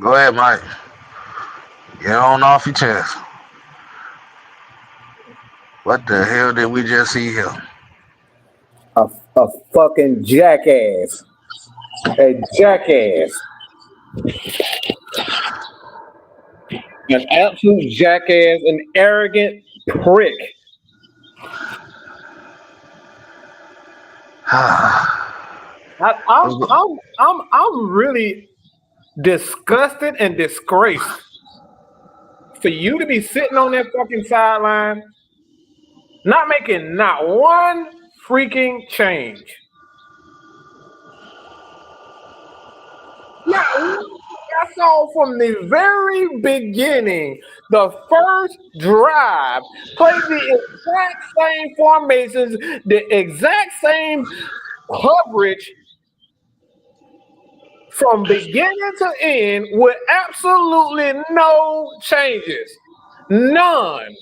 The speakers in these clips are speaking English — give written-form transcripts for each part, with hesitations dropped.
Go ahead, Mike. Get on off your chest. What the hell did we just see here? A fucking jackass. A jackass. An absolute jackass, an arrogant prick. I'm really disgusted and disgraced for you to be sitting on that fucking sideline, not making not one freaking change. Now, I saw from the very beginning, the first drive, played the exact same formations, the exact same coverage from beginning to end with absolutely no changes. None.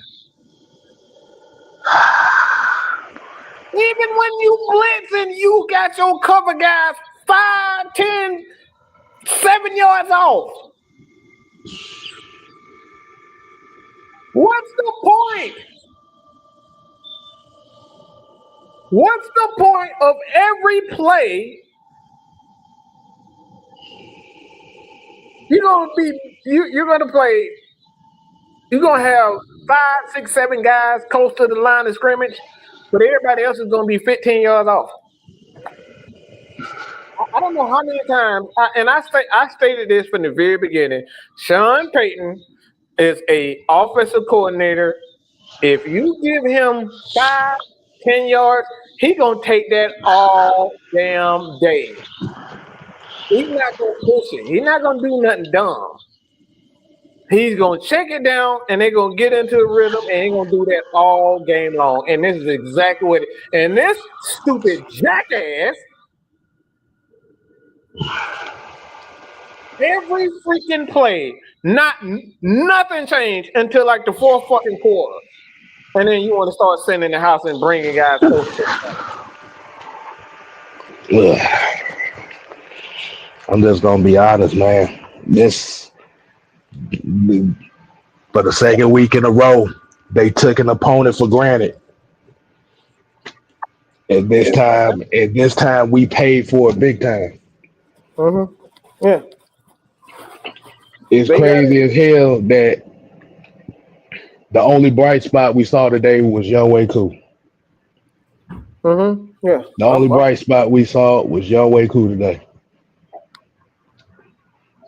Even when you blitz and you got your cover guys 5, 10, 7 yards off. What's the point? What's the point of every play? You're gonna play. You're gonna have 5, 6, 7 guys close to the line of scrimmage, but everybody else is gonna be 15 yards off. I don't know how many times, I stated this from the very beginning. Sean Payton is a offensive coordinator. If you give him 5, 10 yards, he's gonna take that all damn day. He's not gonna push it. He's not gonna do nothing dumb. He's gonna check it down, and they're gonna get into a rhythm, and he's gonna do that all game long. And this is exactly what. And this stupid jackass, every freaking play, nothing changed until like the fourth fucking quarter, and then you want to start sending the house and bringing guys close. I'm just gonna be honest, man. This for the second week in a row, they took an opponent for granted. At this time, we paid for it big time. Mm-hmm. Yeah. It's crazy as hell that the only bright spot we saw today was Younghoe Koo. Mm-hmm. Yeah. The only bright spot we saw was Younghoe Koo today.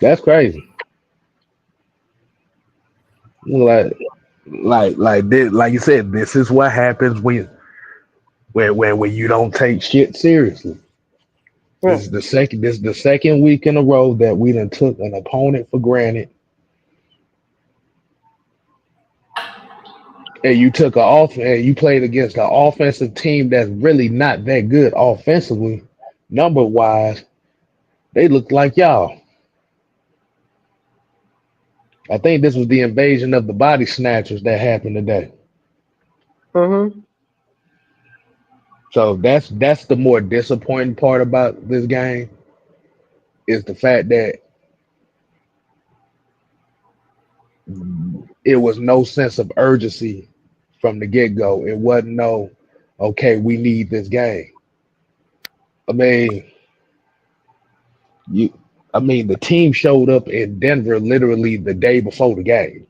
That's crazy. Like this, like you said, this is what happens when you don't take shit seriously. Yeah. This is the second week in a row that we done took an opponent for granted. And you took and you played against an offensive team that's really not that good offensively, number wise. They look like y'all. I think this was the invasion of the body snatchers that happened today. Mm-hmm. So that's the more disappointing part about this game is the fact that it was no sense of urgency from the get-go. It wasn't no, okay, we need this game. I mean, the team showed up in Denver literally the day before the game.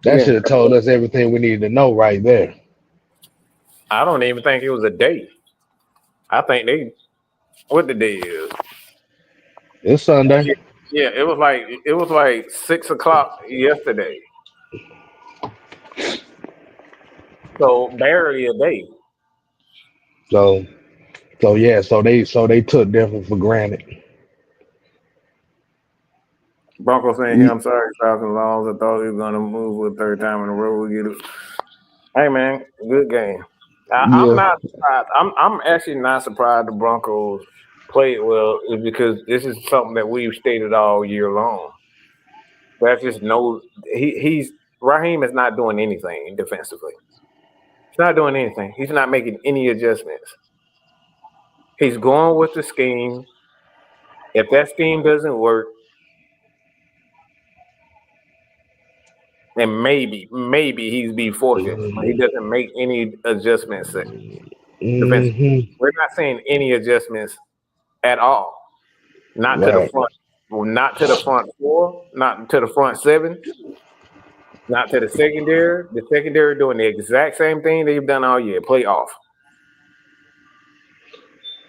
That should have told us everything we needed to know right there. I don't even think it was a day. I think what the day is? It's Sunday. Yeah, it was like 6 o'clock yesterday. So barely a day. So they took Denver for granted. Broncos saying, "I'm sorry, Falcons lost. I thought he was gonna move for a third time in a row. We get it." Hey man, good game. I'm not surprised. I'm actually not surprised the Broncos played well because this is something that we've stated all year long. That's just Raheem is not doing anything defensively. He's not doing anything. He's not making any adjustments. He's going with the scheme. If that scheme doesn't work, and maybe he's be forfeit, but he doesn't make any adjustments defensively. Mm-hmm. We're not saying any adjustments at all. Not to the Right. front, not to the front four, not to the front seven, not to the secondary. The secondary doing the exact same thing they've done all year. Play off.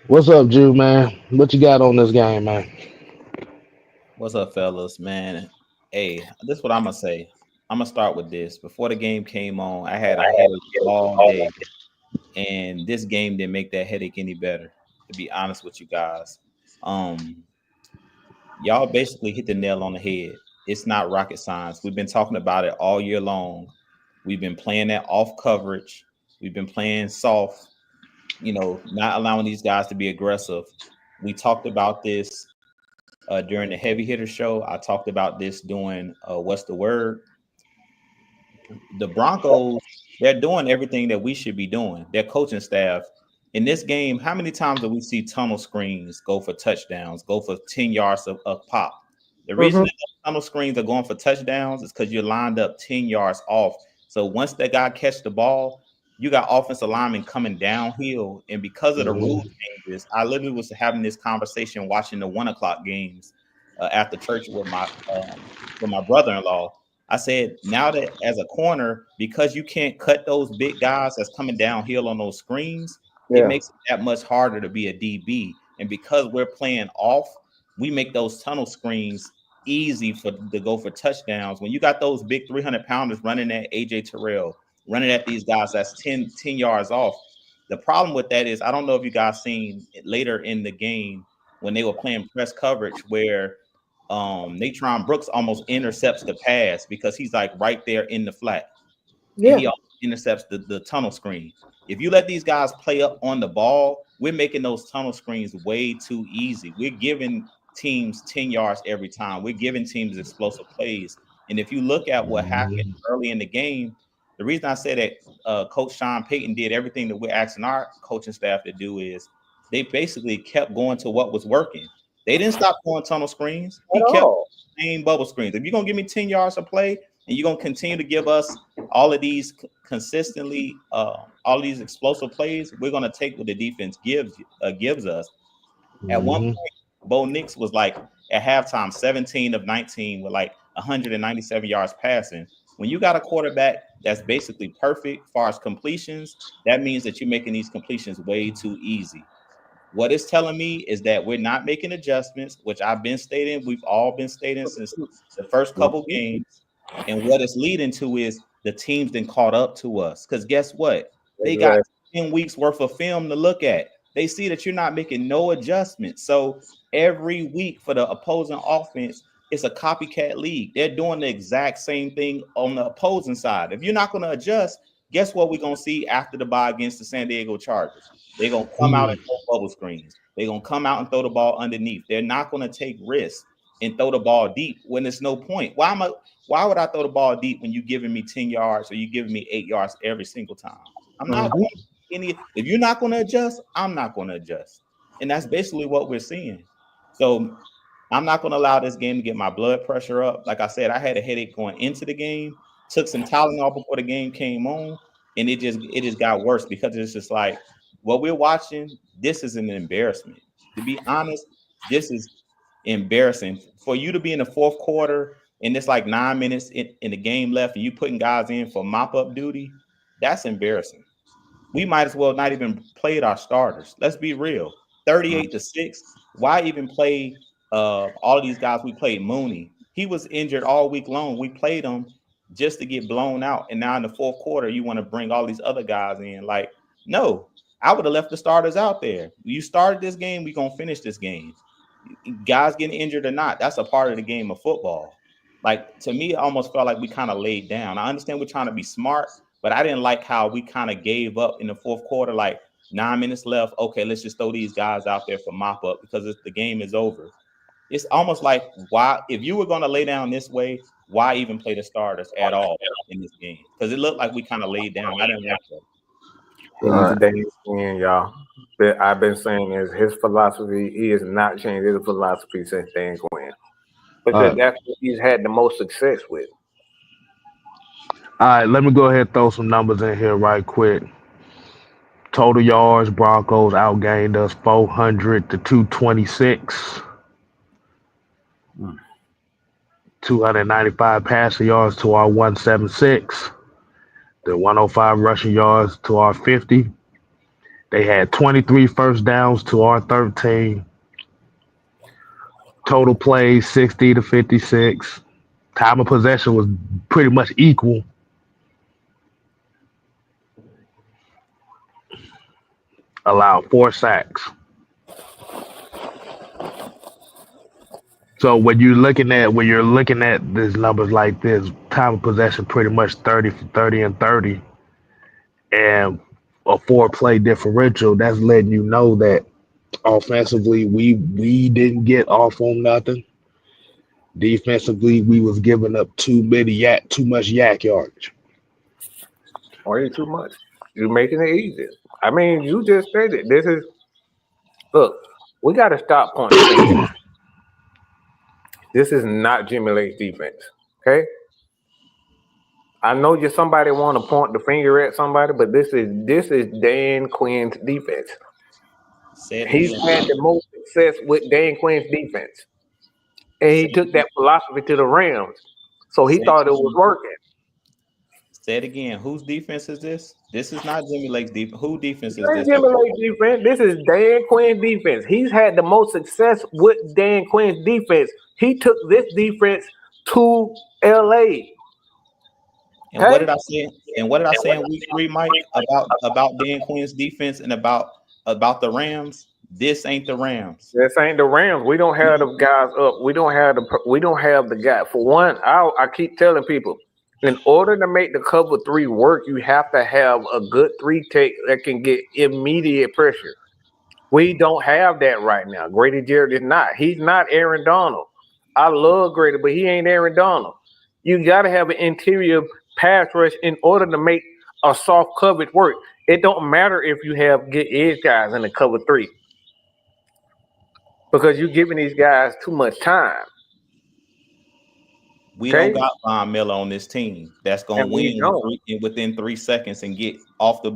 What's up, Jew, man? What you got on this game, man? What's up, fellas? Man, hey, this is what I'm gonna say. I'm gonna start with this. Before the game came on, I had a headache all day, and this game didn't make that headache any better. To be honest with you guys, um, y'all basically hit the nail on the head. It's not rocket science. We've been talking about it all year long. We've been playing that off coverage. We've been playing soft. Not allowing these guys to be aggressive. We talked about this during the heavy hitter show. I talked about this doing what's the word? The Broncos, they're doing everything that we should be doing. Their coaching staff in this game, how many times do we see tunnel screens go for touchdowns, go for 10 yards of pop? The reason Mm-hmm. that tunnel screens are going for touchdowns is because you're lined up 10 yards off. So once that guy catch the ball, you got offensive linemen coming downhill. And because of the rule Mm-hmm. changes, I literally was having this conversation watching the 1 o'clock games after church with my brother-in-law. I said, now that as a corner, because you can't cut those big guys that's coming downhill on those screens, it Yeah. makes it that much harder to be a DB. And because we're playing off, we make those tunnel screens easy to go for touchdowns. When you got those big 300 pounders running at AJ Terrell, running at these guys that's 10 yards off. The problem with that is, I don't know if you guys seen it later in the game when they were playing press coverage where Natron Brooks almost intercepts the pass because he's like right there in the flat, and Yeah. he also intercepts the tunnel screen. If you let these guys play up on the ball, we're making those tunnel screens way too easy. We're giving teams 10 yards every time. We're giving teams explosive plays. And if you look at what happened early in the game, the reason I said that Coach Sean Payton did everything that we're asking our coaching staff to do is they basically kept going to what was working. They didn't stop going tunnel screens. At He kept all. same bubble screens. If you're gonna give me 10 yards of play and you're gonna continue to give us all of these consistently, all these explosive plays, we're gonna take what the defense gives us. At one Mm-hmm. point, Bo Nix was like at halftime 17 of 19 with like 197 yards passing. When you got a quarterback that's basically perfect as far as completions, that means that you're making these completions way too easy. What it's telling me is that we're not making adjustments, which I've been stating, we've all been stating since the first couple games. And what it's leading to is the teams then caught up to us. Because guess what? They got Exactly. 10 weeks worth of film to look at. They see that you're not making no adjustments. So every week for the opposing offense, it's a copycat league. They're doing the exact same thing on the opposing side. If you're not going to adjust, guess what we're going to see after the bye against the San Diego Chargers? They're going to come out and throw bubble screens. They're going to come out and throw the ball underneath. They're not going to take risks and throw the ball deep when there's no point. Why would I throw the ball deep when you're giving me 10 yards or you're giving me 8 yards every single time? I'm not Mm-hmm. going any. If you're not going to adjust, I'm not going to adjust. And that's basically what we're seeing. So I'm not going to allow this game to get my blood pressure up. Like I said, I had a headache going into the game, took some Tylenol before the game came on, and it just got worse because it's just like what we're watching. This is an embarrassment. To be honest, this is embarrassing for you to be in the fourth quarter and it's like 9 minutes in the game left and you putting guys in for mop-up duty. That's embarrassing. We might as well not even played our starters. Let's be real. 38-6. Why even play all of these guys? We played Mooney. He was injured all week long. We played him just to get blown out. And now in the fourth quarter, you want to bring all these other guys in. Like, no, I would have left the starters out there. You started this game, we're gonna finish this game. Guys getting injured or not, that's a part of the game of football. Like to me, it almost felt like we kind of laid down. I understand we're trying to be smart, but I didn't like how we kind of gave up in the fourth quarter. Like 9 minutes left. Okay, let's just throw these guys out there for mop up because the game is over. It's almost like why, if you were going to lay down this way, why even play the starters at all in this game? Because it looked like we kind of laid down. I didn't like that. It needs a day in, y'all. But I've been saying is his philosophy. He has not changed his philosophy since Dan Quinn because Uh, that's what he's had the most success with. All right, let me go ahead and throw some numbers in here right quick. Total yards, Broncos outgained us 400 to 226. 295 passing yards to our 176. The 105 rushing yards to our 50. They had 23 first downs to our 13. Total plays 60 to 56. Time of possession was pretty much equal. Allowed 4 sacks. So when you're looking at these numbers like this, time of possession pretty much 30 for 30 and 30, and a 4-play differential, that's letting you know that offensively we didn't get off on nothing. Defensively, we was giving up too much yak yardage. Way too much. You're making it easy. I mean, you just said it. Look, we got to stop pointing fingers. This is not Jimmy Lake's defense. Okay? I know you somebody want to point the finger at somebody, but this is Dan Quinn's defense. He's had the most success with Dan Quinn's defense. And he took that philosophy to the Rams. So he thought it was working. Say it again. Whose defense is this? This is not Jimmy Lake's defense. Who defense is this? Jimmy Lake's defense. This is Dan Quinn's defense. He's had the most success with Dan Quinn's defense. He took this defense to LA. And what did I say? And what did I say in week 3, Mike, about Dan Quinn's defense and about the Rams? This ain't the Rams. This ain't the Rams. We don't have the guys up. We don't have the guy. For one, I keep telling people, in order to make the cover 3 work, you have to have a good 3 tech that can get immediate pressure. We don't have that right now. Grady Jarrett is not. He's not Aaron Donald. I love Grady, but he ain't Aaron Donald. You got to have an interior pass rush in order to make a soft coverage work. It don't matter if you have good edge guys in the cover 3 because you're giving these guys too much time. We don't got Von Miller on this team that's going to win within 3 seconds and get off the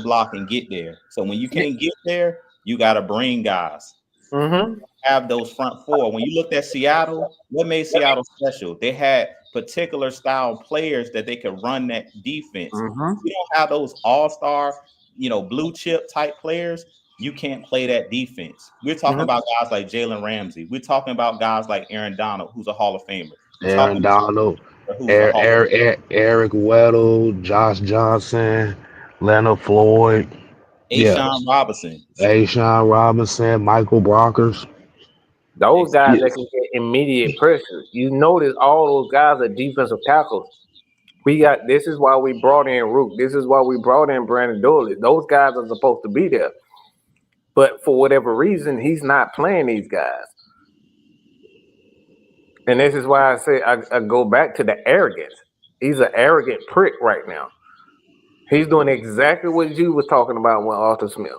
block and get there. So when you can't get there, you got to bring guys. Mm-hmm. Have those front 4. When you looked at Seattle, what made Seattle special? They had particular style players that they could run that defense. Mm-hmm. You don't have those all-star, blue chip type players. You can't play that defense. We're talking about guys like Jalen Ramsey. We're talking about guys like Aaron Donald, who's a Hall of Famer. Aaron Donald, Eric Weddle, Josh Johnson, Leonard Floyd, Ashawn Robinson, Michael Brockers. Those guys that can get immediate pressure. You notice all those guys are defensive tackles. This is why we brought in Rook. This is why we brought in Brandon Dooley. Those guys are supposed to be there. But for whatever reason, he's not playing these guys. And this is why I say I go back to the arrogance. He's an arrogant prick right now. He's doing exactly what you were talking about with Arthur Smith.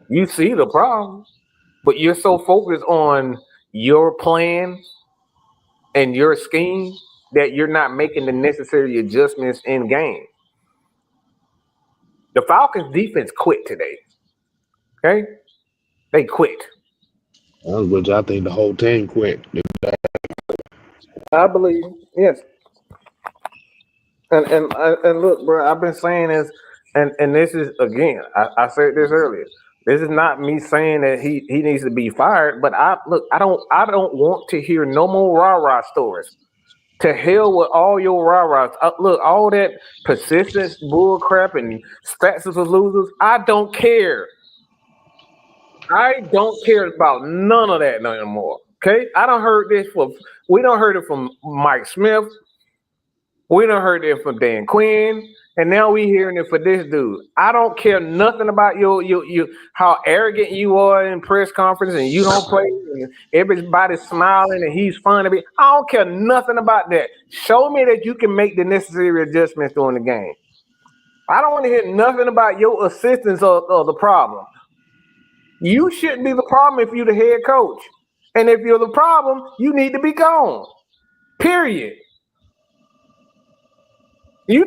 You see the problem, but you're so focused on your plan and your scheme that you're not making the necessary adjustments in game. The Falcons defense quit today. Okay? They quit. Which I think the whole team quit. I believe, yes. And look, bro, I've been saying this, and this is, again, I said this earlier. This is not me saying that he needs to be fired, but I don't want to hear no more rah-rah stories. To hell with all your rah-rahs. Look, all that persistence, bull crap, and stats of losers, I don't care. I don't care about none of that no more. Okay? We don't heard it from Mike Smith. We done heard it from Dan Quinn, and now we hearing it for this dude. I don't care nothing about your how arrogant you are in press conference, and you don't play, and everybody's smiling, and he's fun to be. I don't care nothing about that. Show me that you can make the necessary adjustments during the game. I don't want to hear nothing about your assistance or the problem. You shouldn't be the problem if you're the head coach, and if you're the problem, you need to be gone. Period. You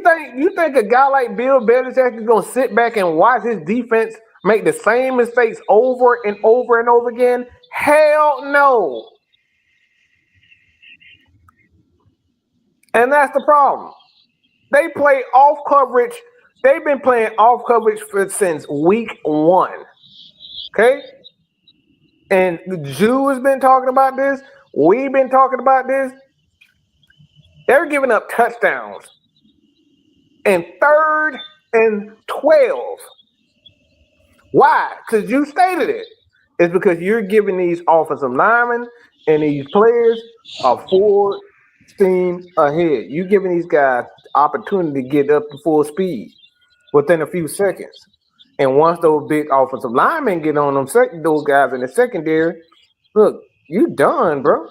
think a guy like Bill Belichick is gonna sit back and watch his defense make the same mistakes over and over and over again? Hell no. And that's the problem. They play off coverage. They've been playing off coverage since week 1. Okay? And Jew has been talking about this. We've been talking about this. They're giving up touchdowns. And 3rd and 12. Why? Because you stated it. It's because you're giving these offensive linemen and these players a full steam ahead. You're giving these guys opportunity to get up to full speed within a few seconds. And once those big offensive linemen get on them, those guys in the secondary, look, you done, bro.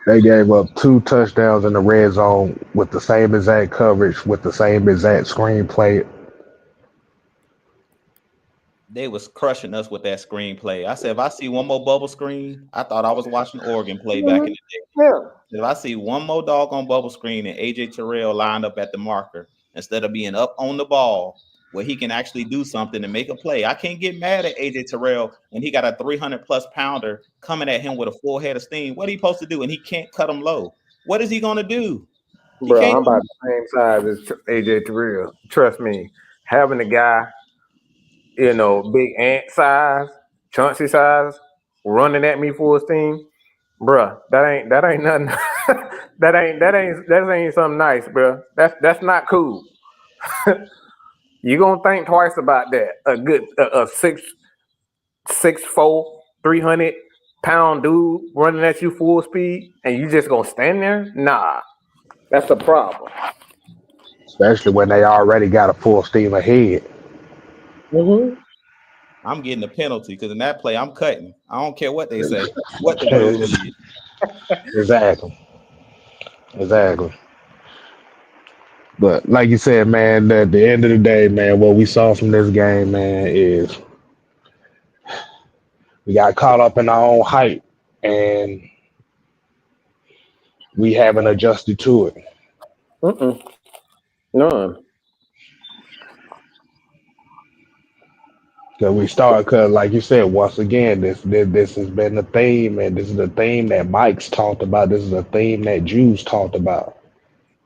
They gave up 2 touchdowns in the red zone with the same exact coverage, with the same exact screenplay. They was crushing us with that screenplay. I said, if I see one more bubble screen, I thought I was watching Oregon play back in the day. Yeah. If I see one more doggone bubble screen and AJ Terrell lined up at the marker instead of being up on the ball where he can actually do something and make a play, I can't get mad at AJ Terrell when he got a 300-plus pounder coming at him with a full head of steam. What are he supposed to do? And he can't cut him low. What is he going to do? Bro, I'm about the same size as AJ Terrell. Trust me, having a guy, big ant size, Chauncey size, running at me full steam, bruh, that ain't nothing. that ain't something nice, bruh. That's not cool. You gonna think twice about that. A good a 6'4", 300-pound dude running at you full speed, and you just gonna stand there? Nah, that's a problem. Especially when they already got a full steam ahead. Mm-hmm. I'm getting a penalty because in that play, I'm cutting. I don't care what they say. What the rule is. Exactly. But like you said, man, at the end of the day, man, what we saw from this game, man, is we got caught up in our own hype and we haven't adjusted to it. None. Because like you said, once again, this has been the theme, and this is the theme that Mike's talked about. This is the theme that Jews talked about.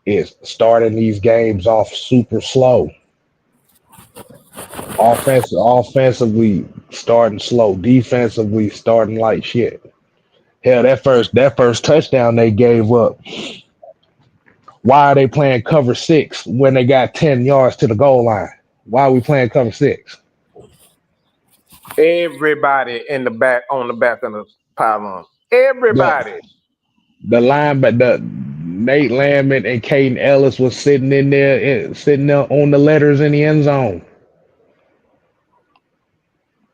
Is starting these games off super slow. Offensively starting slow. Defensively starting like shit. Hell, that first touchdown they gave up. Why are they playing cover 6 when they got 10 yards to the goal line? Why are we playing cover 6? Everybody on the back of the pylon. Everybody. The line, but Nate Landman and Caden Ellis was sitting there on the letters in the end zone.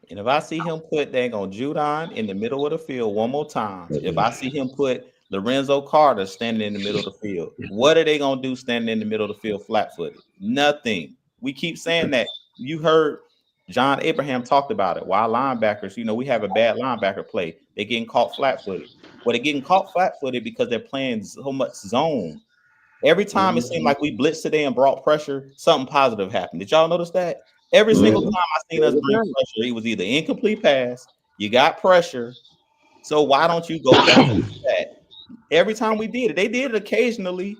And if I see him put dang on Judon in the middle of the field one more time, if I see him put Lorenzo Carter standing in the middle of the field, what are they gonna do standing in the middle of the field flat-footed? Nothing. We keep saying that. You heard John Abraham talked about it. Why linebackers, we have a bad linebacker play. They're getting caught flat-footed. Well, they're getting caught flat-footed because they're playing so much zone. Every time it seemed like we blitzed today and brought pressure, something positive happened. Did y'all notice that? Every single time I seen us bring pressure, it was either incomplete pass, you got pressure. So why don't you go back to that? Every time we did it, they did it occasionally.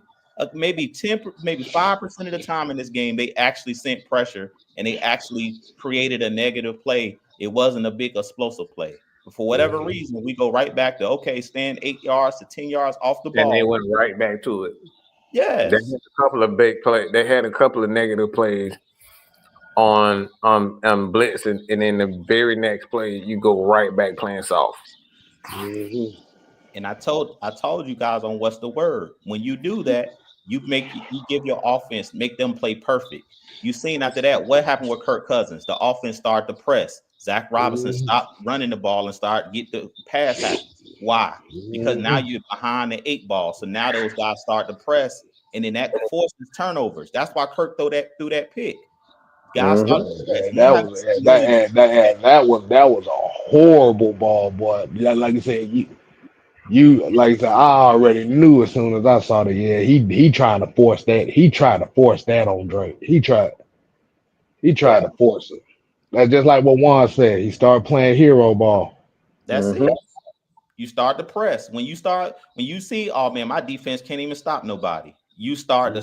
Maybe 5% of the time in this game, they actually sent pressure and they actually created a negative play. It wasn't a big explosive play. But for whatever reason, we go right back to stand 8 yards to 10 yards off the ball. And they went right back to it. Yeah. They had a couple of big plays. They had a couple of negative plays on blitz, and in the very next play, you go right back playing soft. And I told you guys on what's the word. When you do that, you give your offense, make them play perfect. You seen after that what happened with Kirk Cousins? The offense started to press. Zach Robinson stopped running the ball and started get the pass happen. Why? Because now you're behind the 8 ball. So now those guys start to press, and then that forces turnovers. That's why Kirk threw that pick. Guys started to press. That was a horrible ball, boy. Like you said, You like I said, I already knew as soon as I saw that. Yeah, he trying to force that. He tried to force that on Drake. He tried Yeah, to force it. That's just like what Juan said. He started playing hero ball. that's it. You start to press. When you see, oh man, my defense can't even stop nobody. You start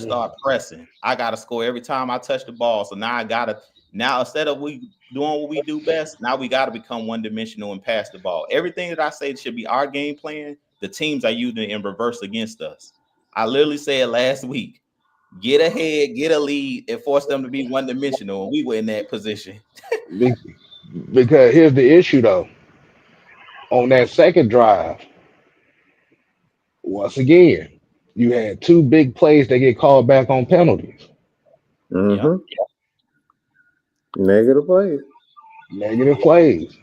pressing. I gotta score every time I touch the ball. So now instead of we doing what we do best, now we gotta become one dimensional and pass the ball. Everything that I say should be our game plan, the teams are using in reverse against us. I literally said last week, get ahead, get a lead, and force them to be one dimensional. And we were in that position. Be- Because here's the issue though. On that second drive, once again, you had two big plays that get called back on penalties. Yep. Negative plays. Negative plays.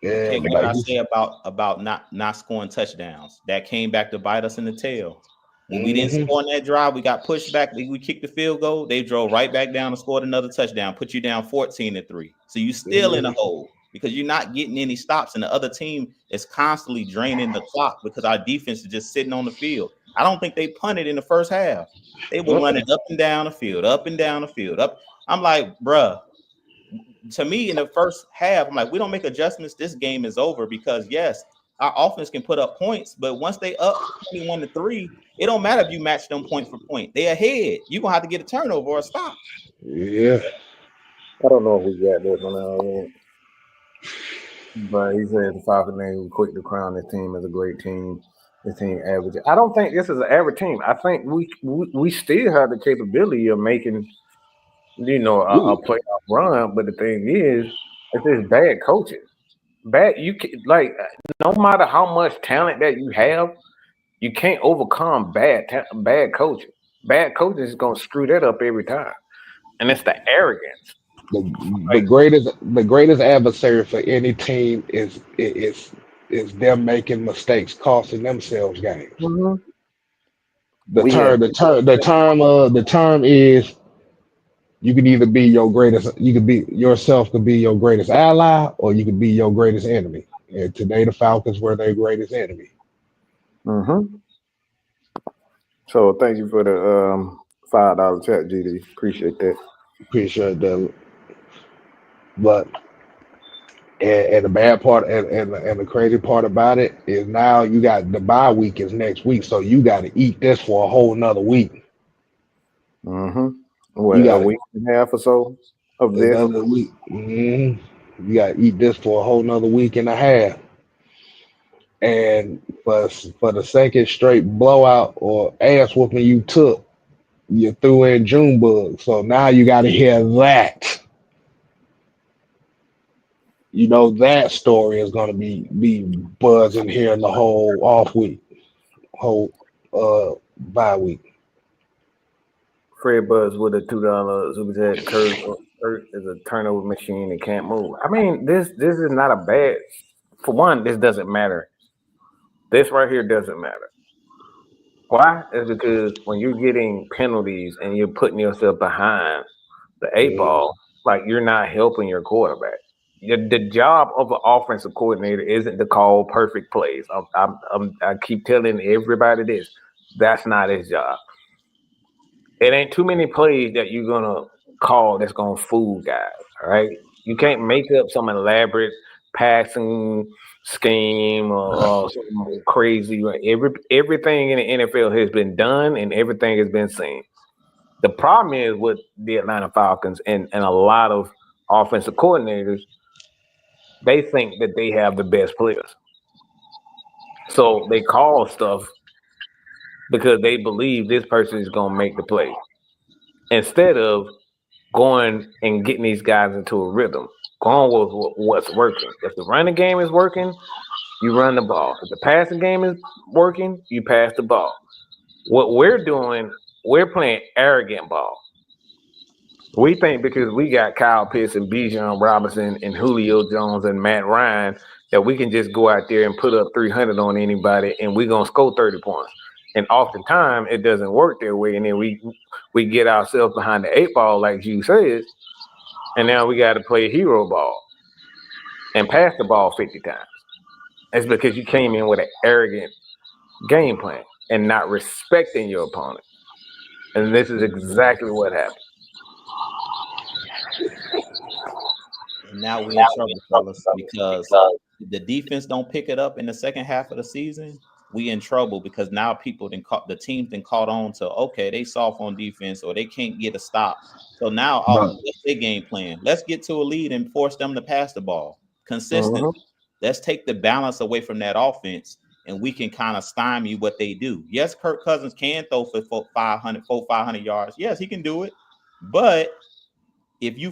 Okay, And what did like I you say said, about not scoring touchdowns? That came back to bite us in the tail. When we didn't hmm score on that drive, we got pushed back. We kicked the field goal. They drove right back down and scored another touchdown, put you down 14-3. So you still in a hole because you're not getting any stops, and the other team is constantly draining the clock because our defense is just sitting on the field. I don't think they punted in the first half. They were running up and down the field, up and down the field. Up. I'm like, bruh, to me in the first half, I'm like, we don't make adjustments, this game is over because yes, our offense can put up points, but once they up 21-3, it don't matter if you match them point for point. They ahead. You're gonna have to get a turnover or a stop. yeah. I don't know if we got this one out. But he said the Falcons name quick to crown this team as a great team. This team average. I don't think this is an average team. I think we still have the capability of making a playoff run. But the thing is, it's just bad coaching. Bad you can, like no matter how much talent that you have, you can't overcome bad coaching. Bad coaching is gonna screw that up every time, and it's the arrogance. The Like greatest adversary for any team is them making mistakes, costing themselves games. mhm. The we have term the term the term the term is you can either be your greatest you could be yourself could be your greatest ally or you could be your greatest enemy. And today the Falcons were their greatest enemy. mhm. So thank you for the $5 chat, GD. Appreciate that. Appreciate that. But and the bad part and the crazy part about it is now you got the bye week is next week, so you got to eat this for a whole nother week. Mm-hmm. You What, a got week and a half or so of this? another week. You got to eat this for a whole nother week and a half. And for the second straight blowout or ass whooping you took, you threw in Junebug. So now you got to hear that. You know that story is going to be buzzing here in the whole off week, whole bye week. Fred Buzz with a $2 super chat. Kurt is a turnover machine and can't move. I mean, this is not a bad. For one, this doesn't matter. This right here doesn't matter. Why? It's because when you're getting penalties and you're putting yourself behind the eight Mhm. ball, like you're not helping your quarterback. The job of an offensive coordinator isn't to call perfect plays. I keep telling everybody this. That's not his job. It ain't too many plays that you're gonna call that's gonna fool guys. All right, you can't make up some elaborate passing scheme or some crazy. Everything in the NFL has been done and everything has been seen. The problem is with the Atlanta Falcons and a lot of offensive coordinators, they think that they have the best players. So they call stuff because they believe this person is going to make the play instead of going and getting these guys into a rhythm, going with what's working. If the running game is working, you run the ball. If the passing game is working, you pass the ball. What we're doing, we're playing arrogant ball. We think because we got Kyle Pitts and Bijan Robinson and Julio Jones and Matt Ryan that we can just go out there and put up 300 on anybody and we're going to score 30 points. And oftentimes it doesn't work that way. And then we get ourselves behind the eight ball, like you said, and now we got to play hero ball and pass the ball 50 times. It's because you came in with an arrogant game plan and not respecting your opponent. And this is exactly what happened. And now we in trouble, fellas, because the defense don't pick it up in the second half of the season. We in trouble because now people the teams then caught on to okay, they soft on defense or they can't get a stop. So now But what's their game plan? Let's get to a lead and force them to pass the ball consistently. Let's take the balance away from that offense and we can kind of stymie what they do. Yes, Kirk Cousins can throw for 500 yards. Yes, he can do it. But if you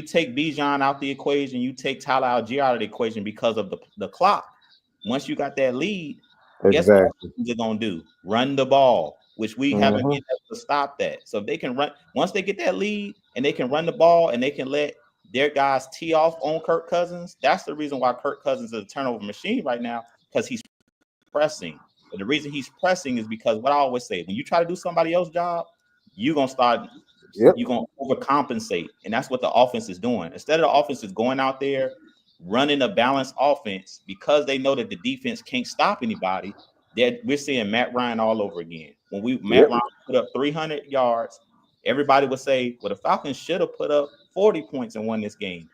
take Bijan out the equation, you take Tyler Algier out of the equation because of the clock. Once you got that lead, guess what they're gonna do? Run the ball, which we haven't been able to stop that. So if they can run, once they get that lead and they can run the ball and they can let their guys tee off on Kirk Cousins, that's the reason why Kirk Cousins is a turnover machine right now, because he's pressing. But the reason he's pressing is because what I always say, when you try to do somebody else's job, you're gonna start. You're going to overcompensate. And that's what the offense is doing. Instead of the offense is going out there, running a balanced offense because they know that the defense can't stop anybody, we're seeing Matt Ryan all over again. When Matt Ryan put up 300 yards, everybody would say, well, the Falcons should have put up 40 points and won this game.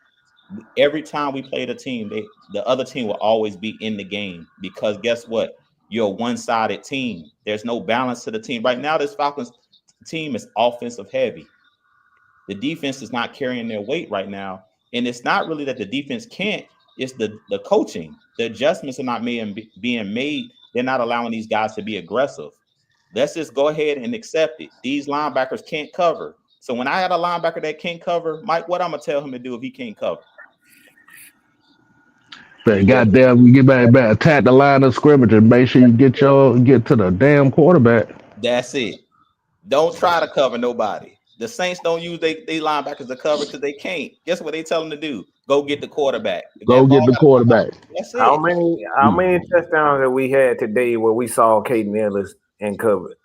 Every time we played a team, the other team will always be in the game because guess what? You're a one-sided team. There's no balance to the team. Right now, this Falcons team is offensive heavy. The defense is not carrying their weight right now. And it's not really that the defense can't, it's the coaching. The adjustments are not being made. They're not allowing these guys to be aggressive. Let's just go ahead and accept it. These linebackers can't cover. So when I had a linebacker that can't cover, Mike, what I'm going to tell him to do if he can't cover? goddamn, you get back, attack the line of scrimmage and make sure you get to the damn quarterback. That's it. Don't try to cover nobody. The Saints don't use they linebackers to cover because they can't. Guess what they tell them to do? Go get the quarterback. Go get the quarterback. That's it. How many touchdowns that we had today where we saw Caden Ellis and covered?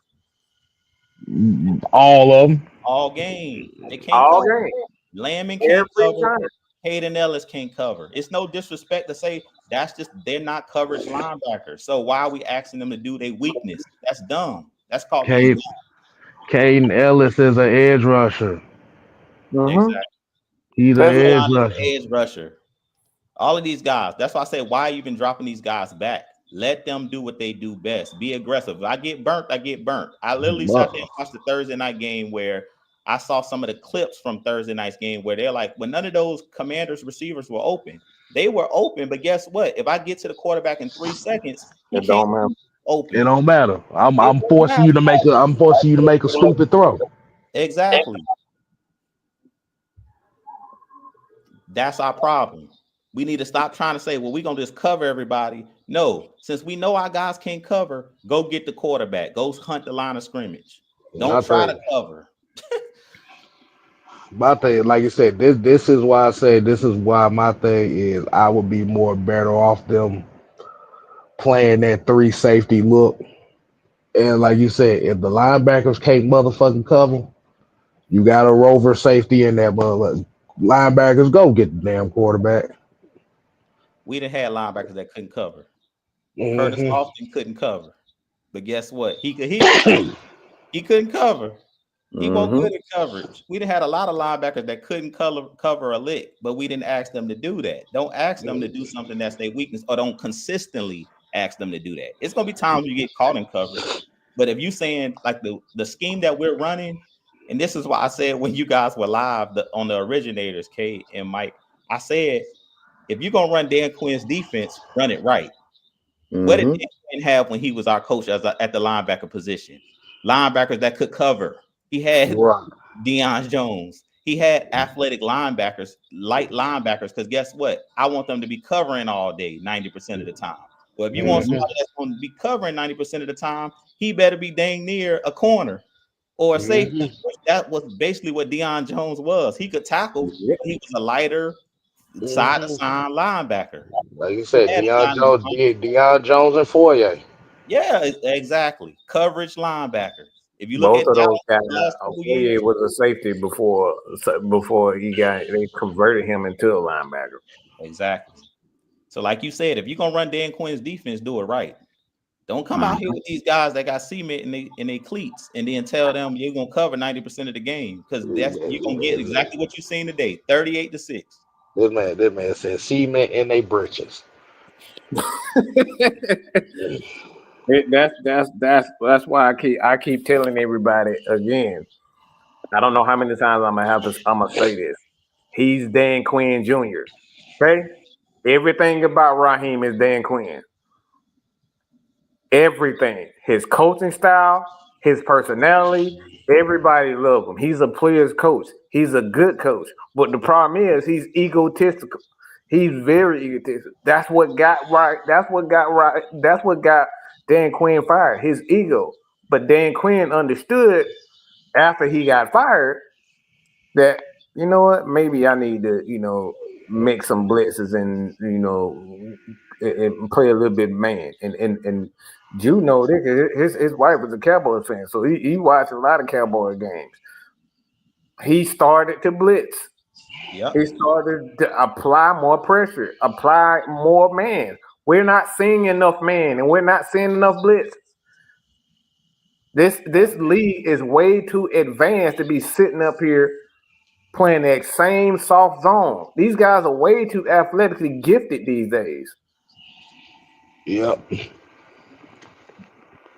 All of them. All game. They can't all cover. Game. Landman can't cover. Caden Ellis can't cover. It's no disrespect to say that's just they're not coverage linebackers. So why are we asking them to do their weakness? That's dumb. That's called Caden Ellis is an edge rusher. Exactly. He's an edge rusher. All of these guys. That's why I say, why are you been dropping these guys back? Let them do what they do best. Be aggressive. If I get burnt, I get burnt. I literally sat there and watched the Thursday night game where I saw some of the clips from Thursday night's game where they're like, when none of those Commanders receivers were open. They were open, but guess what? If I get to the quarterback in 3 seconds, it don't matter. Open. It don't matter. I'm forcing you to make a stupid throw. Exactly. That's our problem. We need to stop trying to say, well, we're going to just cover everybody. No, since we know our guys can't cover, go get the quarterback. Go hunt the line of scrimmage. Don't try to cover. My thing, like you said, this is why I say this is why my thing is I would be more better off them playing that 3 safety look. And like you said, if the linebackers can't motherfucking cover, you got a rover safety in there, but linebackers go get the damn quarterback. We done had linebackers that couldn't cover. Curtis Austin couldn't cover. But guess what? He couldn't cover. He wasn't good at coverage. We done had a lot of linebackers that couldn't cover a lick, but we didn't ask them to do that. Don't ask them to do something that's their weakness, or don't consistently ask them to do that. It's gonna be times you get caught in coverage. But if you saying like the scheme that we're running, and this is why I said when you guys were live on the originators, Kate and Mike, I said if you're gonna run Dan Quinn's defense, run it right. What did Dan Quinn have when he was our coach at the linebacker position? Linebackers that could cover. He had Deion Jones. He had athletic linebackers, light linebackers, because guess what? I want them to be covering all day, 90% of the time. But if you want somebody that's going to be covering 90% of the time, he better be dang near a corner or a safety. That was basically what Deion Jones was. He could tackle. He was a lighter, side-to-side linebacker. Like you said, Deion Jones and Foyer. Yeah, exactly. Coverage linebacker. If you look both at of those guys, Okoye was a safety before they converted him into a linebacker. Exactly. So, like you said, if you're gonna run Dan Quinn's defense, do it right. Don't come out here with these guys that got cement in they cleats and then tell them you're gonna cover 90% of the game because that's you're gonna get exactly what you seen today, 38-6. This man said cement in they britches. That's why I keep telling everybody again. I don't know how many times I'm gonna say this. He's Dan Quinn Jr. Okay, everything about Raheem is Dan Quinn. Everything, his coaching style, his personality, everybody loves him. He's a player's coach. He's a good coach. But the problem is he's egotistical. He's very egotistical. That's what got right. That's what got right. That's what got Dan Quinn fired. His ego. But Dan Quinn understood after he got fired that, you know what, maybe I need to, make some blitzes and, and play a little bit man. And Jew know this. His wife was a Cowboys fan, so he watched a lot of Cowboy games. He started to blitz. Yep. He started to apply more pressure, apply more man. We're not seeing enough man, and we're not seeing enough blitz. This league is way too advanced to be sitting up here playing that same soft zone. These guys are way too athletically gifted these days. Yep.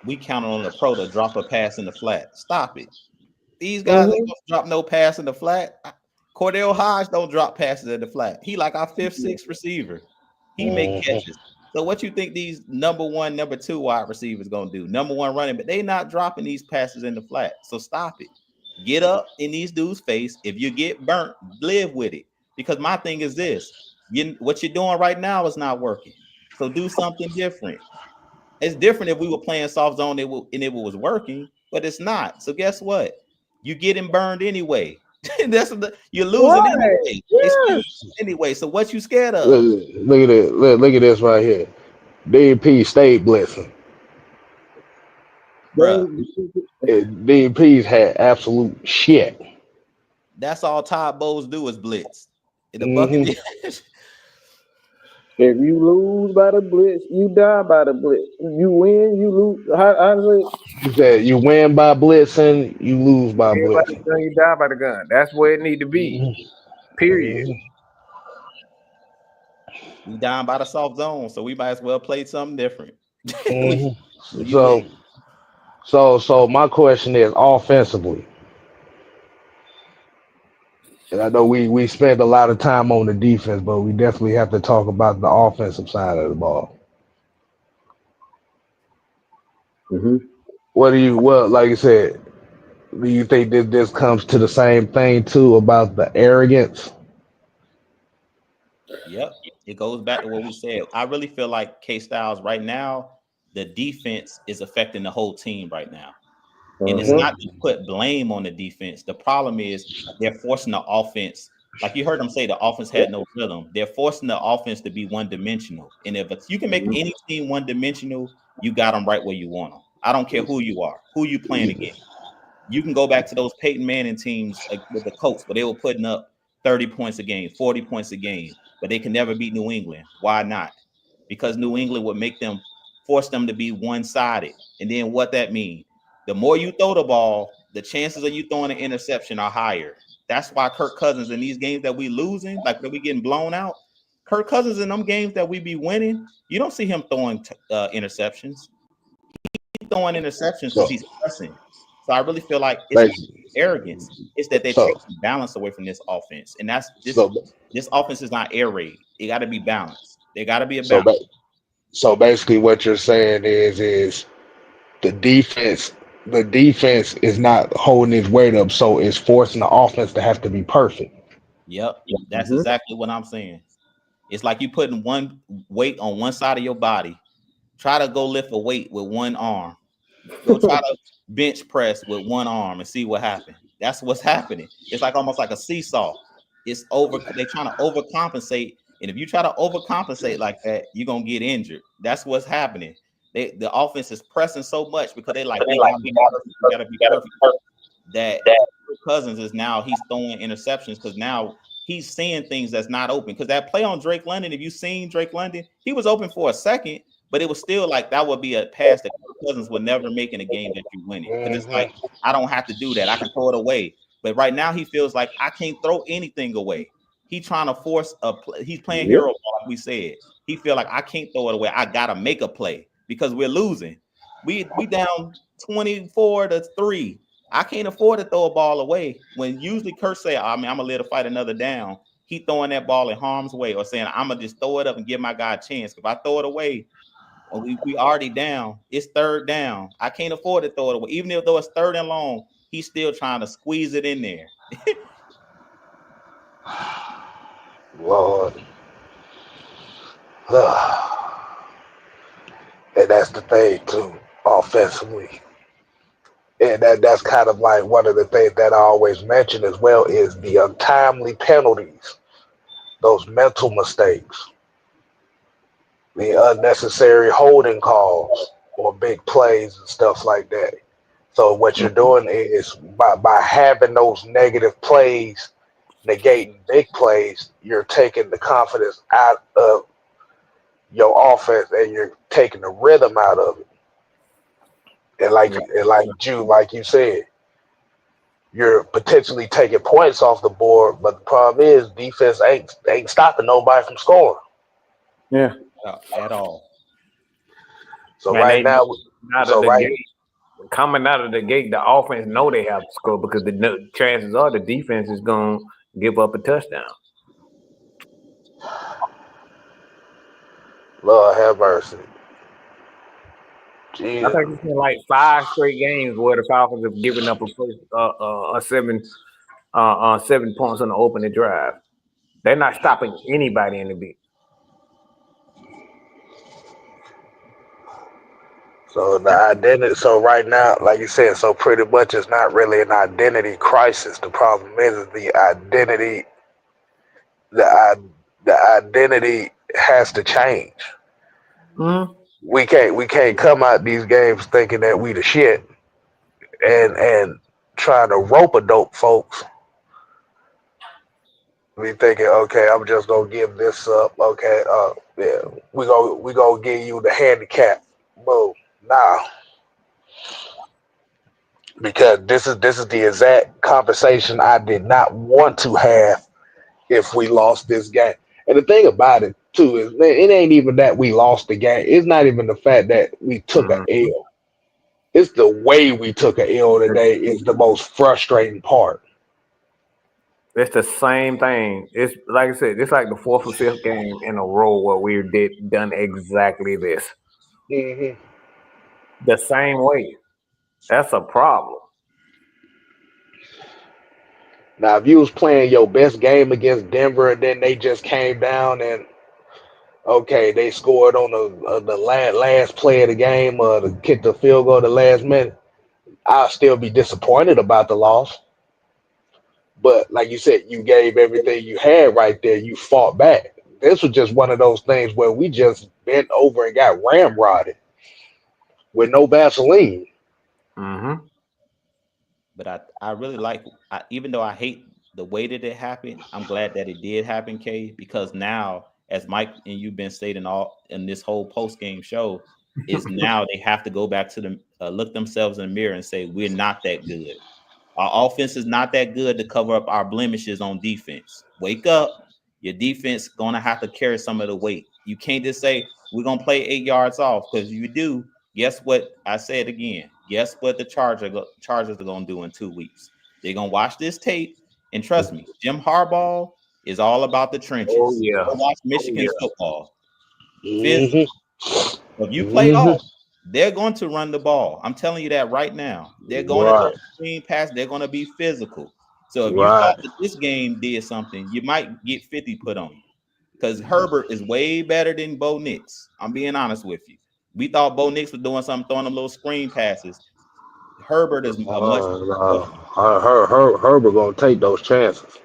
We counted on the pro to drop a pass in the flat. Stop it. These guys ain't gonna drop no pass in the flat. Cordell Hodge don't drop passes in the flat. He like our 5th, 6th receiver. He make catches. So what you think these number 1, number 2 wide receivers gonna do? Number 1 running, but they not dropping these passes in the flat. So stop it. Get up in these dudes' face. If you get burnt, live with it. Because my thing is this: what you're doing right now is not working. So do something different. It's different if we were playing soft zone and it was working, but it's not. So guess what? You're getting burned anyway. You're losing anyway. Yes. Anyway. So what you scared of? Look at it. Look at this right here. DP stayed blitzing. Bruh. DP's had absolute shit. That's all Todd Bowles do is blitz. In the bucket. If you lose by the blitz, you die by the blitz. You win, you lose. How You said you win by blitzing, you lose by blitzing. you die by the gun. That's where it need to be. Period. We down by the soft zone, so we might as well play something different. So my question is offensively. And I know we spend a lot of time on the defense, but we definitely have to talk about the offensive side of the ball. What like you said, do you think that this comes to the same thing too about the arrogance? Yep. It goes back to what we said. I really feel like K-Styles right now, the defense is affecting the whole team right now. And it's not to put blame on the defense. The problem is they're forcing the offense. Like you heard them say, the offense had no rhythm. They're forcing the offense to be one-dimensional. And if you can make any team one-dimensional, you got them right where you want them. I don't care who you are, who you playing against. You can go back to those Peyton Manning teams with the Colts, where they were putting up 30 points a game, 40 points a game, but they can never beat New England. Why not? Because New England would force them to be one-sided. And then what that means? The more you throw the ball, the chances of you throwing an interception are higher. That's why Kirk Cousins in these games that we losing, like when we getting blown out, Kirk Cousins in them games that we be winning, you don't see him throwing interceptions. He's throwing interceptions because he's pressing. So I really feel like it's arrogance. It's that they're taking balance away from this offense. And that's this offense is not air raid. It got to be balanced. There got to be a balance. So basically what you're saying is the defense is not holding its weight up, so it's forcing the offense to have to be perfect. Yep, that's exactly what I'm saying. It's like you putting one weight on one side of your body. Try to go lift a weight with one arm. Go try to bench press with one arm and see what happens. That's what's happening. It's like almost like a seesaw. They're trying to overcompensate. And if you try to overcompensate like that, you're gonna get injured. That's what's happening. The offense is pressing so much because we gotta be perfect. That Cousins is now he's throwing interceptions because now he's seeing things that's not open. Because that play on Drake London, if you've seen Drake London, he was open for a second, but it was still like that would be a pass that Cousins would never make in a game that you win it. Because it's like, I don't have to do that. I can throw it away. But right now he feels like I can't throw anything away. He's trying to force a play. He's playing hero ball, like we said. He feel like I can't throw it away. I gotta make a play because we're losing. We down 24-3. I can't afford to throw a ball away. When usually Kurt say, I'm gonna let it fight another down. He throwing that ball in harm's way or saying, I'm gonna just throw it up and give my guy a chance. If I throw it away, we already down. It's third down. I can't afford to throw it away. Even though it's third and long, he's still trying to squeeze it in there. Lord. And that's the thing too, offensively. And that's kind of like one of the things that I always mention as well is the untimely penalties, those mental mistakes, the unnecessary holding calls on big plays and stuff like that. So what you're doing is by having those negative plays, negating big plays, you're taking the confidence out of your offense and you're taking the rhythm out of it. And like you said, you're potentially taking points off the board, but the problem is defense ain't stopping nobody from scoring. Yeah, at all. So coming out of the gate, the offense know they have to score because the chances are the defense is going to give up a touchdown. Lord have mercy. I think it's been like 5 straight games where the Falcons have given up a 7 points on the opening drive. They're not stopping anybody in the beat. So the identity. So right now, like you said, so pretty much it's not really an identity crisis. The problem is the identity. The identity has to change. Mm-hmm. We can't come out these games thinking that we the shit and trying to rope a dope folks. We thinking, okay, I'm just gonna give this up. Okay, yeah, we gonna give you the handicap. Boom. Nah, because this is the exact conversation I did not want to have if we lost this game. And the thing about it too is, it ain't even that we lost the game. It's not even the fact that we took an L. It's the way we took an L today is the most frustrating part. It's the same thing. It's like I said, it's like the 4th or 5th game in a row where we done exactly this. Mm-hmm. The same way. That's a problem. Now, if you was playing your best game against Denver and then they just came down and okay, they scored on the last play of the game or to kick the field goal the last minute, I'll still be disappointed about the loss. But like you said, you gave everything you had right there. You fought back. This was just one of those things where we just bent over and got ramrodded with no Vaseline. Mm-hmm. But I really like, even though I hate the way that it happened, I'm glad that it did happen, Kay, because now, as Mike and you've been stating all in this whole post game show, is now they have to go back to the look themselves in the mirror and say we're not that good. Our offense is not that good to cover up our blemishes on defense. Wake up. Your defense going to have to carry some of the weight. You can't just say, we're going to play 8 yards off, because you do, guess what? I said again. Guess what the Chargers are going to do in 2 weeks? They're going to watch this tape, and trust me, Jim Harbaugh is all about the trenches. Oh, yeah. Go watch Michigan's football. Mm-hmm. If you play off, they're going to run the ball. I'm telling you that right now. They're going to throw screen pass. They're going to be physical. So if you thought that this game did something, you might get 50 put on you, because Herbert is way better than Bo Nix. I'm being honest with you. We thought Bo Nix was doing something, throwing them little screen passes. Herbert is a much Herbert gonna take those chances.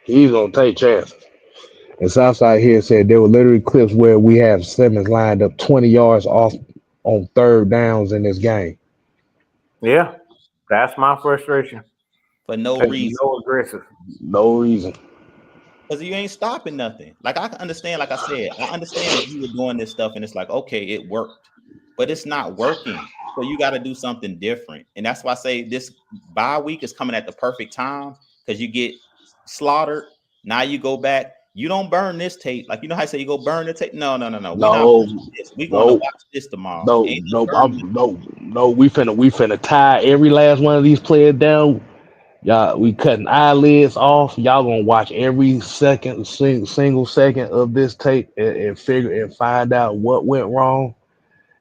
He's gonna take chances. And Southside here said there were literally clips where we have Simmons lined up 20 yards off on 3rd downs in this game. Yeah, that's my frustration. for no reason. No aggressive. No reason. Because you ain't stopping nothing. Like I can understand, like I said, I understand if you were doing this stuff and it's like, okay, it worked, but it's not working. So you got to do something different. And that's why I say this bye week is coming at the perfect time because you get slaughtered. Now you go back. You don't burn this tape. Like, you know how I say you go burn the tape? No. We're not No, burning this. We're going to no, watch this tomorrow. no, Ain't no no, burning. no. We finna tie every last one of these players down. Y'all, we cutting eyelids off. Y'all gonna watch every single second of this tape and figure and find out what went wrong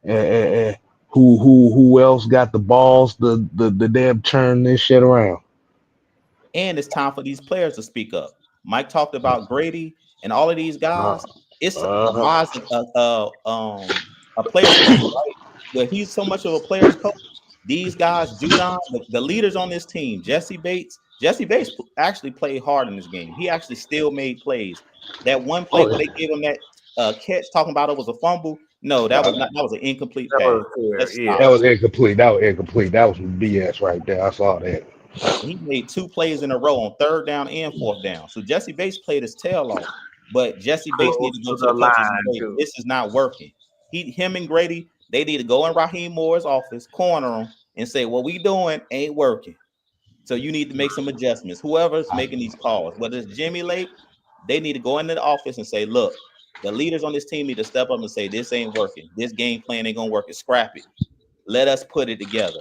and who else got the balls the damn turn this shit around. And it's time for these players to speak up. Mike talked about Grady and all of these guys. It's Uh-huh. a player's coach, right? But he's so much of a player's coach. These guys, Judon, the leaders on this team, Jesse Bates. Jesse Bates actually played hard in this game. He actually still made plays. That one play where they gave him that catch, talking about it was a fumble. No, that was not. That was an incomplete pass. Let's Yeah. stop. That was incomplete. That was incomplete. That was some BS right there. I saw that. He made 2 plays in a row on 3rd down and 4th down. So Jesse Bates played his tail off, but Jesse Bates Close need to go to to the the coaches and line say, too. this is not working. Him and Grady, they need to go in Raheem Moore's office, corner him, and say, what we doing ain't working. So you need to make some adjustments. Whoever's making these calls, whether it's Jimmy Lake, they need to go into the office and say, look, the leaders on this team need to step up and say, this ain't working. This game plan ain't gonna work. It's scrap it. Let us put it together.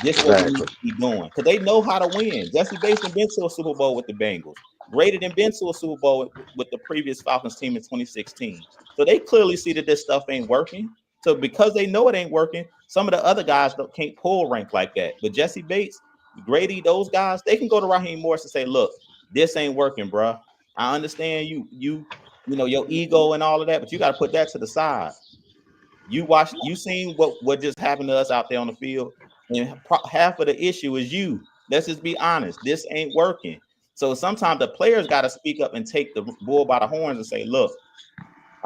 This is what we need Exactly. to be doing because they know how to win. Jesse Bates been to a Super Bowl with the Bengals. Grady done been to a Super Bowl with the previous Falcons team in 2016. So they clearly see that this stuff ain't working. So because they know it ain't working, some of the other guys can't pull rank like that. But Jesse Bates, Grady, those guys, they can go to Raheem Morris and say, "Look, this ain't working, bro. I understand you know your ego and all of that, but you got to put that to the side. You seen what just happened to us out there on the field, and half of the issue is you. Let's just be honest. This ain't working. So sometimes the players got to speak up and take the bull by the horns and say, look,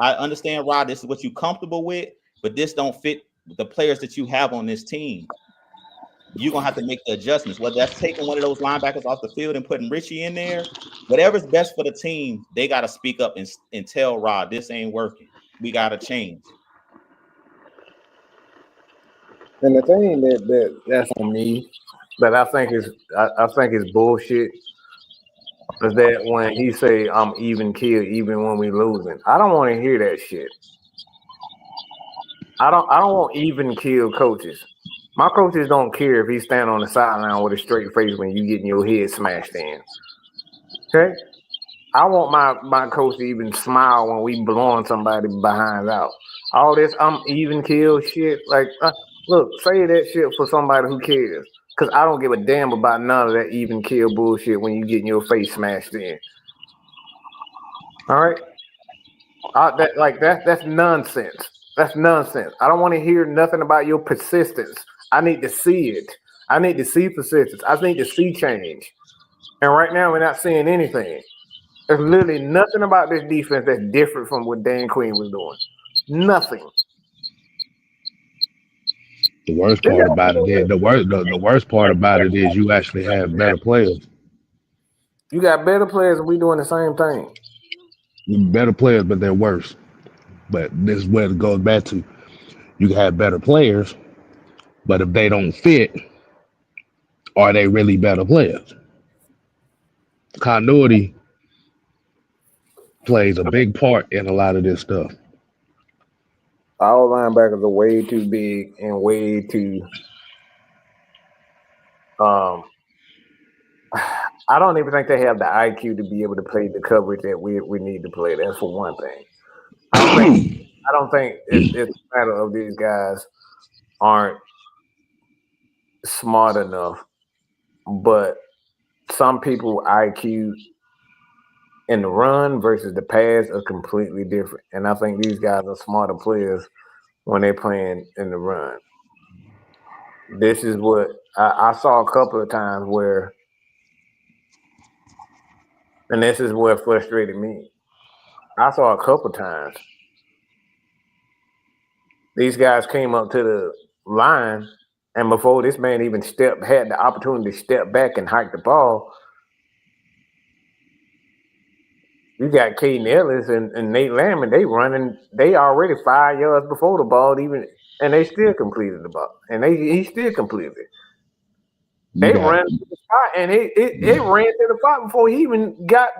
I understand, Rod, this is what you comfortable with, but this don't fit the players that you have on this team. You're gonna have to make the adjustments, whether that's taking one of those linebackers off the field and putting Richie in there. Whatever's best for the team, they got to speak up and tell Rod, this ain't working. We got to change. And the thing that's on me that I think is bullshit is that when he say I'm even kill even when we losing. I don't want to hear that shit. I don't want even kill coaches. My coaches don't care if he stand on the sideline with a straight face when you getting your head smashed in. Okay? I want my coach to even smile when we blowing somebody behind out. All this I'm even kill shit. Like, look, say that shit for somebody who cares. Cause I don't give a damn about none of that even kill bullshit when you getting your face smashed in. All right, that's nonsense. That's nonsense. I don't want to hear nothing about your persistence. I need to see it. I need to see persistence. I need to see change. And right now we're not seeing anything. There's literally nothing about this defense that's different from what Dan Quinn was doing. Nothing. The worst part about it is the worst part about it is you actually have better players. You got better players and we doing the same thing. Better players, but they're worse. But this is where it goes back to. You can have better players, but if they don't fit, are they really better players? Continuity plays a big part in a lot of this stuff. Our linebackers are way too big and way too I don't even think they have the IQ to be able to play the coverage that we need to play. That's for one thing. I don't think it's a matter of these guys aren't smart enough, but some people IQ in the run versus the pass are completely different. And I think these guys are smarter players when they're playing in the run. This is what I saw a couple of times where, and this is what frustrated me. I saw a couple of times these guys came up to the line And before this man even had the opportunity to step back and hike the ball, you got Caden Ellis and Nate Landman. They running. They already 5 yards before the ball even, and they still completed the ball. And he still completed it. You They got ran to the spot, and it ran to the spot before he even got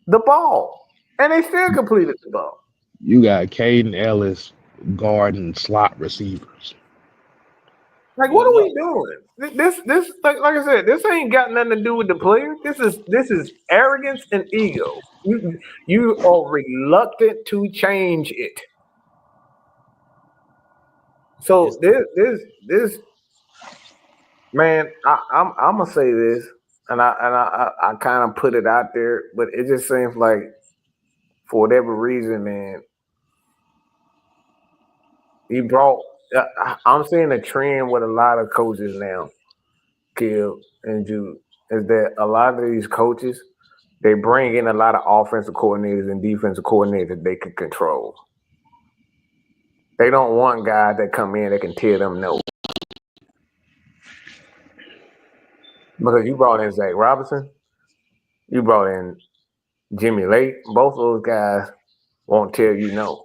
the ball, and they still completed the ball. you got Caden Ellis guarding slot receivers. Like, what Good are luck. we doing? This like I said, this ain't got nothing to do with the player. This is arrogance and ego. You are reluctant to change it. So this man, I'm gonna say this, and I kind of put it out there, but it just seems like for whatever reason, man, he brought. I'm seeing a trend with a lot of coaches now, Kill and Jude, is that a lot of these coaches they bring in a lot of offensive coordinators and defensive coordinators they can control. They don't want guys that come in that can tell them no. Because you brought in Zach Robinson, you brought in Jimmy Lake. Both of those guys won't tell you no.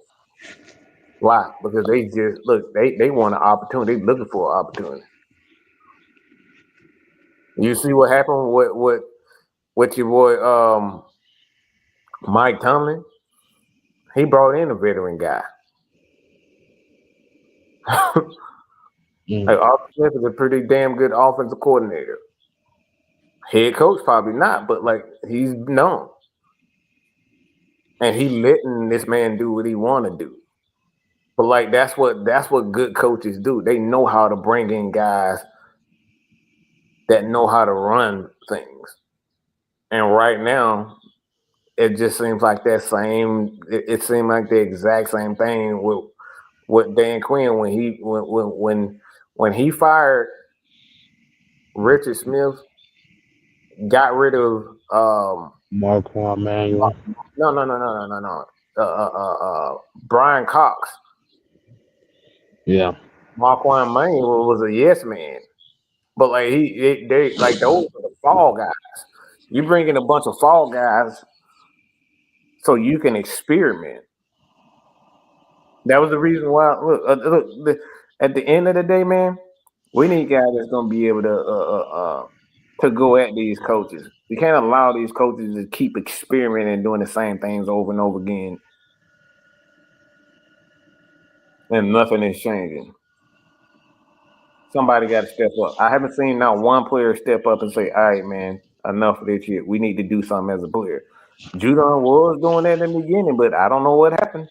Why? Because they just look. They want an opportunity. They looking for an opportunity. You see what happened with your boy Mike Tomlin? He brought in a veteran guy. Like Arthur Smith is a pretty damn good offensive coordinator. Head coach probably not, but like he's known, and he letting this man do what he want to do. But like that's what good coaches do. They know how to bring in guys that know how to run things. And right now, it just seems like that same. It seemed like the exact same thing with Dan Quinn when he fired Richard Smith, got rid of Marquand Manuel. no. Brian Cox. Yeah. Marquand Manuel was a yes man, but like they like those are the fall guys. You bring in a bunch of fall guys so you can experiment. That was the reason why. Look, at the end of the day, man, we need guys that's gonna be able to go at these coaches. We can't allow these coaches to keep experimenting and doing the same things over and over again, and nothing is changing. Somebody got to step up. I haven't seen not one player step up and say, "All right, man, enough of this shit. We need to do something as a player." Judon was doing that in the beginning, but I don't know what happened.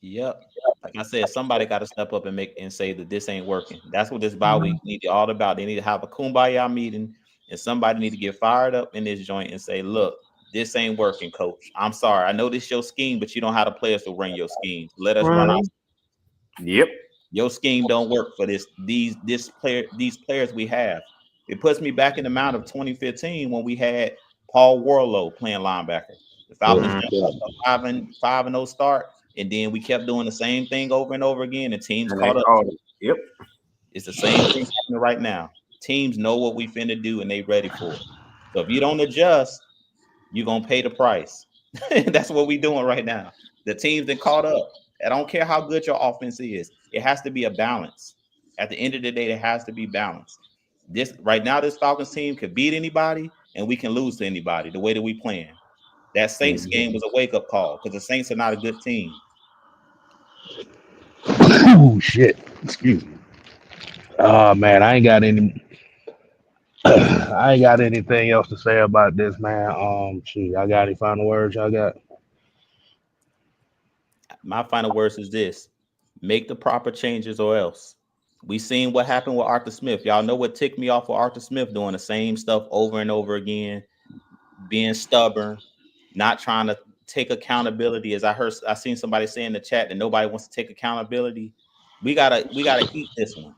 Yep. Like I said, somebody got to step up and say that this ain't working. That's what this bye week need to all about. They need to have a kumbaya meeting, and somebody need to get fired up in this joint and say, "Look, this ain't working, coach. I'm sorry. I know this your scheme, but you don't have the players to run your scheme. Let us run out. Yep. Your scheme don't work for these players we have." It puts me back in the amount of 2015 when we had Paul Warlow playing linebacker. The Falcons jumped up a 5-0 start, and then we kept doing the same thing over and over again, and teams caught up. Yep. It's the same thing happening right now. Teams know what we finna do, and they ready for it. So if you don't adjust, you're gonna pay the price. That's what we doing right now. The teams that caught up. I don't care how good your offense is. It has to be a balance. At the end of the day, there has to be balance. This right now, this Falcons team could beat anybody, and we can lose to anybody. The way that we playing. That Saints game was a wake up call because the Saints are not a good team. Oh shit. Excuse me. Oh man, I ain't got any. I ain't got anything else to say about this, man. Shoot, I got any final words? I got. My final words is this: make the proper changes, or else. We seen what happened with Arthur Smith. Y'all know what ticked me off with Arthur Smith doing the same stuff over and over again, being stubborn, not trying to take accountability. As I seen somebody say in the chat that nobody wants to take accountability. We gotta eat this one.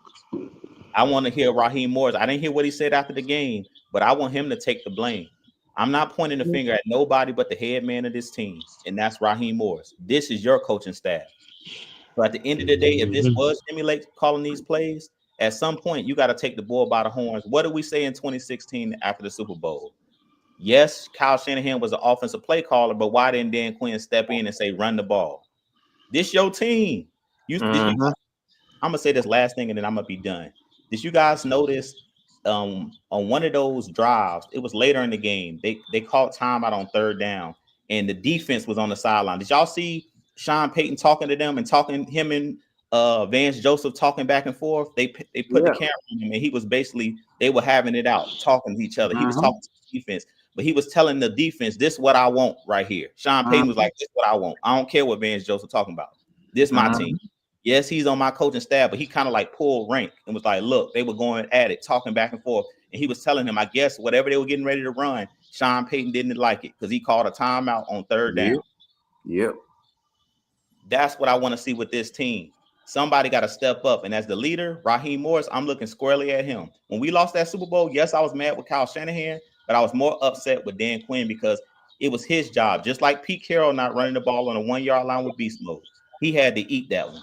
I want to hear Raheem Morris. I didn't hear what he said after the game, but I want him to take the blame. I'm not pointing the finger at nobody but the head man of this team, and that's Raheem Morris. This is your coaching staff. So at the end of the day, if this Mhm. was emulate calling these plays, at some point you got to take the bull by the horns. What did we say in 2016 after the Super Bowl? Yes, Kyle Shanahan was an offensive play caller, but why didn't Dan Quinn step in and say run the ball? This your team. I'm gonna say this last thing and then I'm gonna be done. Did you guys notice on one of those drives? It was later in the game. They called timeout on third down, and the defense was on the sideline. Did y'all see Sean Payton talking to them and talking him and Vance Joseph talking back and forth? They put the camera on him, and he was basically they were having it out, talking to each other. He was talking to the defense, but he was telling the defense, "This is what I want right here." Sean Payton was like, "This is what I want. I don't care what Vance Joseph talking about. This is my team." Yes, he's on my coaching staff, but he kind of like pulled rank and was like, look, they were going at it, talking back and forth. And he was telling him, I guess, whatever they were getting ready to run, Sean Payton didn't like it because he called a timeout on third down. Yep. That's what I want to see with this team. Somebody got to step up. And as the leader, Raheem Morris, I'm looking squarely at him. When we lost that Super Bowl, yes, I was mad with Kyle Shanahan, but I was more upset with Dan Quinn because it was his job. Just like Pete Carroll not running the ball on a 1 yard line with beast mode. He had to eat that one.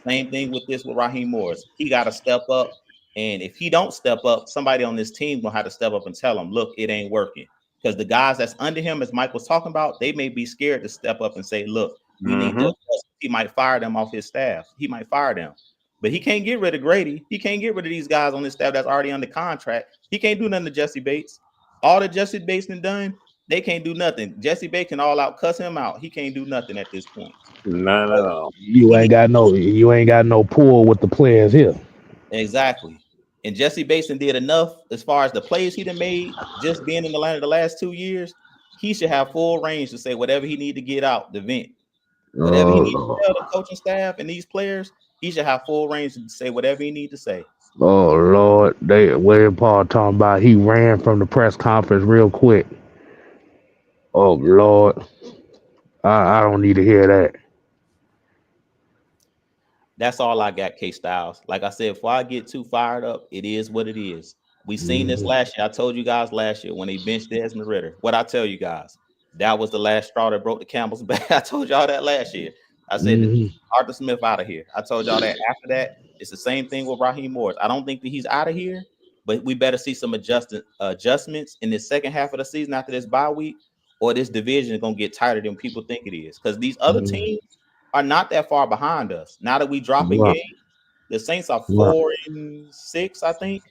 Same thing with Raheem Morris. He got to step up, and if he don't step up, somebody on this team will have to step up and tell him, look, it ain't working. Because the guys that's under him, as Mike was talking about, they may be scared to step up and say, look, we need to adjust. He might fire them off his staff. He might fire them. But he can't get rid of Grady. He can't get rid of these guys on his staff that's already under contract. He can't do nothing to Jesse Bates. All that Jesse Bates done, they can't do nothing. Jesse Bates can all out cuss him out. He can't do nothing at this point. No. You ain't got no pull with the players here. Exactly. And Jesse Bates did enough as far as the plays he done made, just being in the line of the last 2 years. He should have full range to say whatever he need to get out the vent. Whatever he need to tell the coaching staff and these players, he should have full range to say whatever he need to say. Oh Lord, William Paul talking about he ran from the press conference real quick. Oh Lord, I don't need to hear that. That's all I got, K Styles. Like I said, before I get too fired up, it is what it is. We seen this last year. I told you guys last year when they benched Desmond Ritter. What I tell you guys, that was the last straw that broke the camel's back. I told y'all that last year. I said Arthur Smith out of here. I told y'all that after that, it's the same thing with Raheem Morris. I don't think that he's out of here, but we better see some adjustments in the second half of the season after this bye week, or this division is gonna get tighter than people think it is. Because these other teams are not that far behind us. Now that we dropping games, the Saints are 4-6, I think.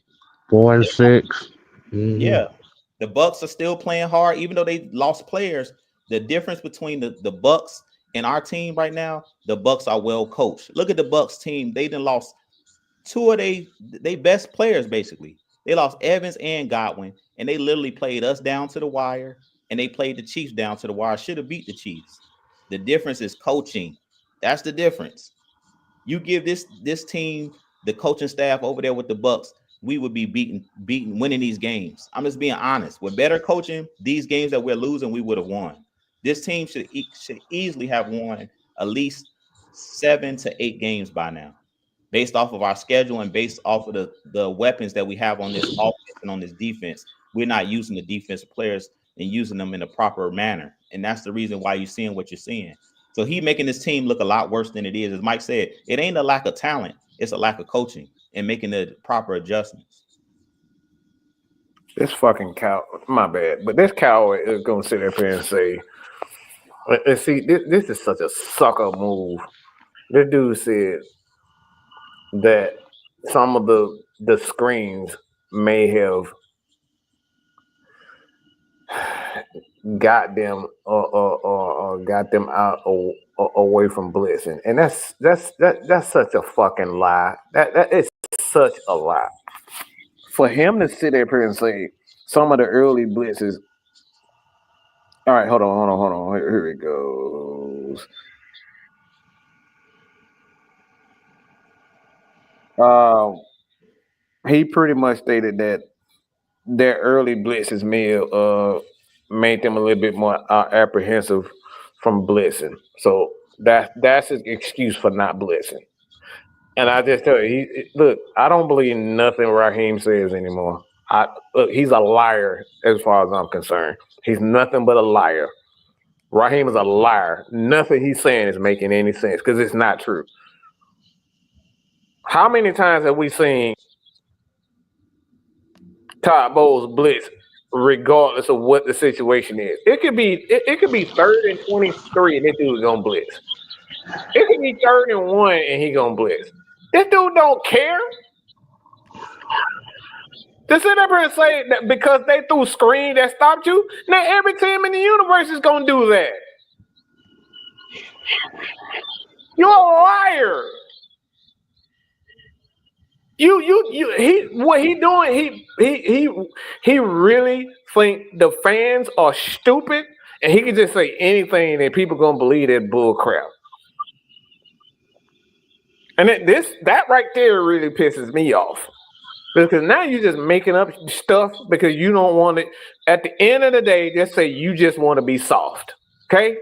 4-6. Yeah, the Bucks are still playing hard, even though they lost players. The difference between the Bucks and our team right now, the Bucks are well coached. Look at the Bucks team; they done lost two of they best players. Basically, they lost Evans and Godwin, and they literally played us down to the wire, and they played the Chiefs down to the wire. Should have beat the Chiefs. The difference is coaching. That's the difference. You give this team the coaching staff over there with the Bucks, we would be winning these games. I'm just being honest. With better coaching, these games that we're losing, we would have won. This team should easily have won at least 7 to 8 games by now, based off of our schedule and based off of the weapons that we have on this offense and on this defense. We're not using the defensive players and using them in a proper manner, and that's the reason why you're seeing what you're seeing. So he making this team look a lot worse than it is. As Mike said, it ain't a lack of talent. It's a lack of coaching and making the proper adjustments. This fucking cow, my bad, but this coward is going to sit up here and say, and see, this is such a sucker move. This dude said that some of the screens may have got them or got them out away from blitzing, and that's such a fucking lie. That is such a lie. For him to sit up here and say some of the early blitzes. All right, hold on. Here it goes. He pretty much stated that their early blitzes may have made them a little bit more apprehensive from blitzing. So that's his excuse for not blitzing. And I just tell you, look, I don't believe nothing Raheem says anymore. Look, he's a liar as far as I'm concerned. He's nothing but a liar. Raheem is a liar. Nothing he's saying is making any sense because it's not true. How many times have we seen Todd Bowles blitz, regardless of what the situation is? It could be 3rd and 23, and this dude's gonna blitz. It could be 3rd and 1, and he gonna blitz. This dude don't care. To sit up here and say that because they threw screen that stopped you, now every team in the universe is gonna do that. You're a liar. What he doing? He really think the fans are stupid, and he can just say anything and people gonna believe that bull crap. And that right there really pisses me off. Because now you're just making up stuff because you don't want it. At the end of the day, just say you just want to be soft. Okay?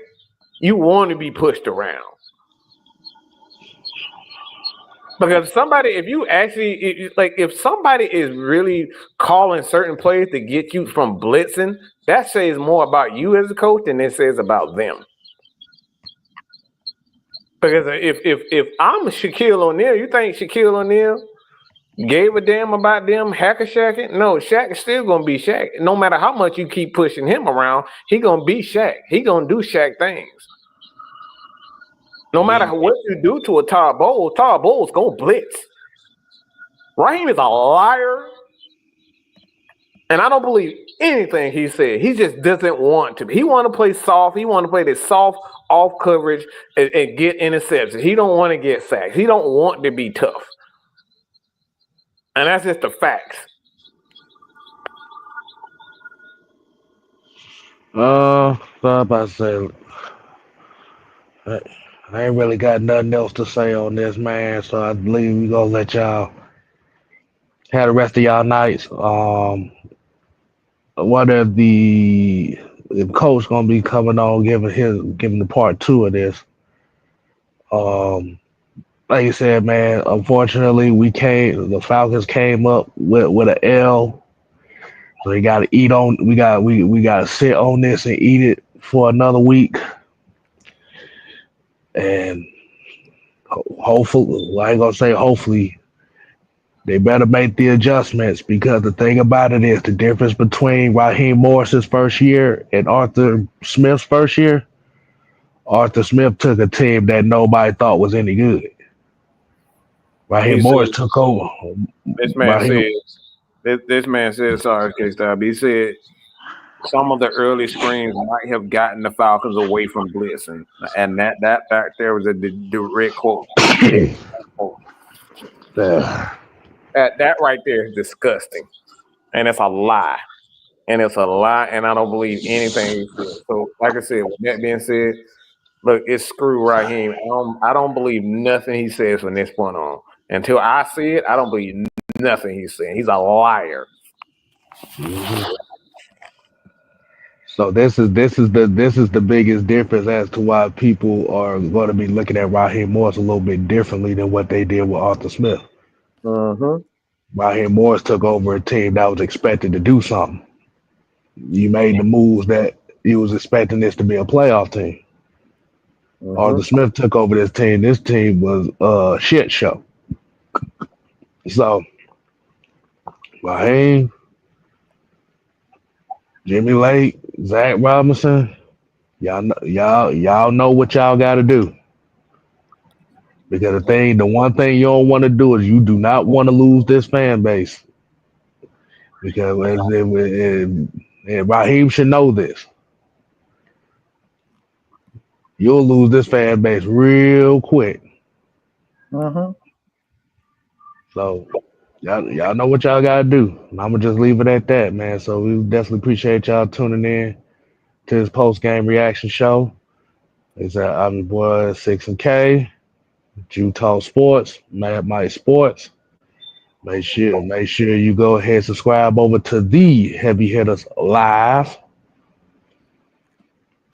You want to be pushed around. Because if somebody is really calling certain plays to get you from blitzing, that says more about you as a coach than it says about them. Because if I'm Shaquille O'Neal, you think Shaquille O'Neal gave a damn about them hacker-shacking? No, Shaq is still going to be Shaq. No matter how much you keep pushing him around, he going to be Shaq. He going to do Shaq things. No matter what you do to a Todd Bowles going to blitz. Raheem is a liar, and I don't believe anything he said. He just doesn't want to. He want to play soft. He want to play this soft off coverage and get interceptions. He don't want to get sacks. He don't want to be tough. And that's just the facts. I'm about to say, I ain't really got nothing else to say on this, man. So I believe we gonna let y'all have the rest of y'all nights. What if the coach gonna be coming on giving the part 2 of this? Like you said, man. Unfortunately, the Falcons came up with an L. So we gotta eat on. We gotta sit on this and eat it for another week. And hopefully, well, I ain't gonna say hopefully, they better make the adjustments because the thing about it is the difference between Raheem Morris's first year and Arthur Smith's first year. Arthur Smith took a team that nobody thought was any good. Raheem Morris took over. This man said, sorry, K-Stab. He said some of the early screens might have gotten the Falcons away from blitzing, and that back there was a direct quote. That right there is disgusting, and it's a lie, and I don't believe anything he said. So, like I said, with that being said, look, it's screw Raheem. I don't believe nothing he says from this point on. Until I see it, I don't believe nothing he's saying. He's a liar. Mm-hmm. So this is the biggest difference as to why people are going to be looking at Raheem Morris a little bit differently than what they did with Arthur Smith. Raheem Morris took over a team that was expected to do something. You made the moves that you was expecting this to be a playoff team. Arthur Smith took over this team. This team was a shit show. So Raheem, Jimmy Lake, Zach Robinson, y'all know what y'all got to do. Because the one thing you don't want to do is you do not want to lose this fan base. Because and Raheem should know this. You'll lose this fan base real quick. So y'all know what y'all gotta do. And I'm gonna just leave it at that, man. So we definitely appreciate y'all tuning in to this post game reaction show. I'm your boy 6 and K, Utah Sports, Mad Mike Sports. Make sure you go ahead and subscribe over to the Heavy Hitters Live.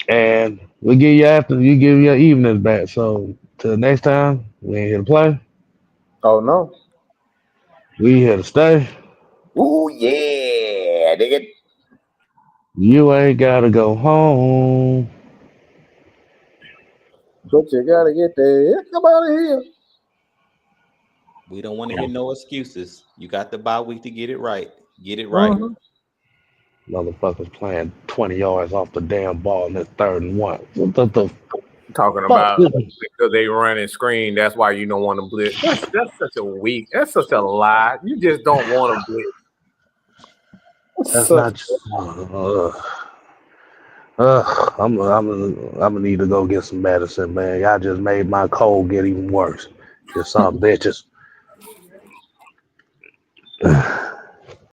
And we'll give you your evenings back. So till next time, we ain't here to play. Oh no. We here to stay. Ooh yeah, nigga. You ain't gotta go home. But you gotta get the heck out of here. We don't want to hear no excuses. You got the bye week to get it right. Get it right. Motherfuckers playing 20 yards off the damn ball in the 3rd and 1. What the Talking about because they run and screen. That's why you don't want to blitz. That's such a weak. That's such a lie. You just don't want to blitz. That's not just. I'm gonna need to go get some medicine, man. Y'all just made my cold get even worse. Just some bitches.